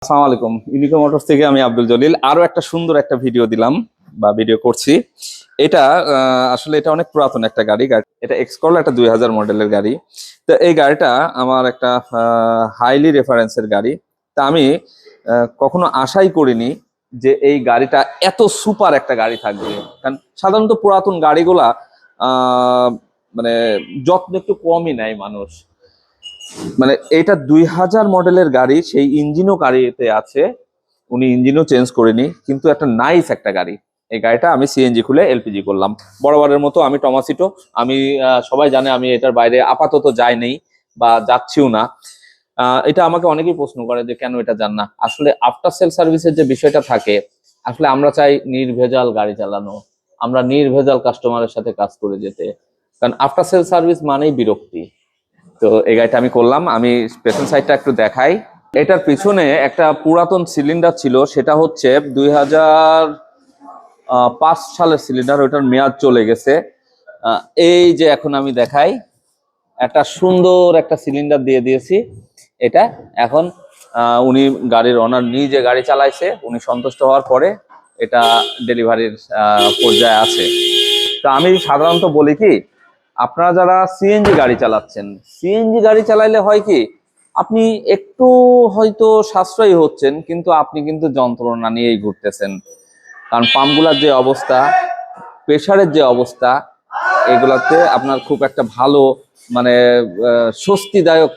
আসসালামু আলাইকুম। Unico motors থেকে আমি আব্দুল জলিল আরো একটা সুন্দর একটা ভিডিও দিলাম বা ভিডিও করছি। এটা আসলে এটা অনেক পুরাতন একটা গাড়ি। এটা এক্সকর্ল, একটা 2000 মডেলের গাড়ি। তো এই গাড়িটা আমার একটা হাইলি রেফারেন্সের গাড়ি। তা আমি কখনো আশাই করিনি যে এই গাড়িটা এত সুপার একটা গাড়ি থাকবে। কারণ সাধারণত পুরাতন গাড়িগুলা আহ মানে যত্ন একটু কমই নেয় মানুষ। মানে এটা 2000 মডেলের গাড়ি, সেই ইঞ্জিনও গাড়িতে আছে, উনি ইঞ্জিনও চেঞ্জ করেনি, কিন্তু একটা নাইস একটা গাড়ি। এই গাড়িটা আমি সিএনজি খুলে এলপিজি করলাম বরাবরের মতো। আমি টমাসিটো, আমি সবাই জানে আমি এটার বাইরে আপাতত যাই নেই বা যাচ্ছিও না। এটা আমাকে অনেকেই প্রশ্ন করে যে কেন এটা যান না। আসলে আফটার সেল সার্ভিসের যে বিষয়টা থাকে, আসলে আমরা চাই নির্ভেজাল গাড়ি চালানো, আমরা নির্ভেজাল কাস্টমারের সাথে কাজ করে যেতে। কারণ আফটার সেল সার্ভিস মানেই বিরক্তি। তো এই গাড়িটা আমি করলাম। আমি পেছন সাইডটা একটু দেখাই। এটার পিছনে একটা পুরাতন সিলিন্ডার ছিল, সেটা হচ্ছে 2005 সালের সিলিন্ডার, ওটার মেয়াদ চলে গেছে। এই যে এখন আমি দেখাই, একটা সুন্দর একটা সিলিন্ডার দিয়ে দিয়েছি। এটা এখন উনি গাড়ির ওনার নিজে গাড়ি চালাইছে, উনি সন্তুষ্ট হওয়ার পরে এটা ডেলিভারির পর্যায়ে আছে। তা আমি সাধারণত বলি কি, আপনারা যারা সিএনজি গাড়ি চালাচ্ছেন, সিএনজি গাড়ি চালাইলে হয় কি, আপনি একটু হয়তো সাশ্রয়ী হচ্ছেন, কিন্তু আপনি কিন্তু যন্ত্রণা নিয়েই ঘুরতেছেন। কারণ পাম্পগুলার যে অবস্থা, প্রেসারের যে অবস্থা, এগুলাতে আপনার খুব একটা ভালো মানে স্বস্তিদায়ক।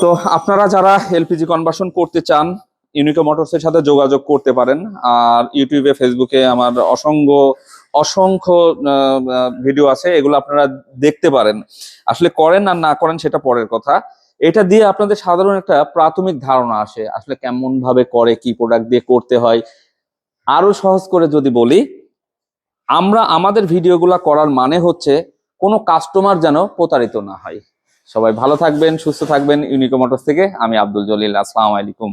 তো আপনারা যারা এলপিজি কনভার্সন করতে চান, ইউনিকো মোটরসের সাথে যোগাযোগ করতে পারেন। আর ইউটিউবে, ফেসবুকে আমার অসংখ্য অসংখ্য ভিডিও আছে, এগুলো আপনারা দেখতে পারেন। আসলে করেন আর না করেন সেটা পরের কথা। এটা দিয়ে আপনাদের সাধারণ একটা প্রাথমিক ধারণা আসে আসলে কেমন ভাবে করে, কি প্রোডাক্ট দিয়ে করতে হয়। আরো সহজ করে যদি বলি, আমরা আমাদের ভিডিওগুলা করার মানে হচ্ছে কোনো কাস্টমার যেন প্রতারিত না হয়। সবাই ভালো থাকবেন, সুস্থ থাকবেন। ইউনিকো মোটরস থেকে আমি আব্দুল জলিল। আসসালামু আলাইকুম।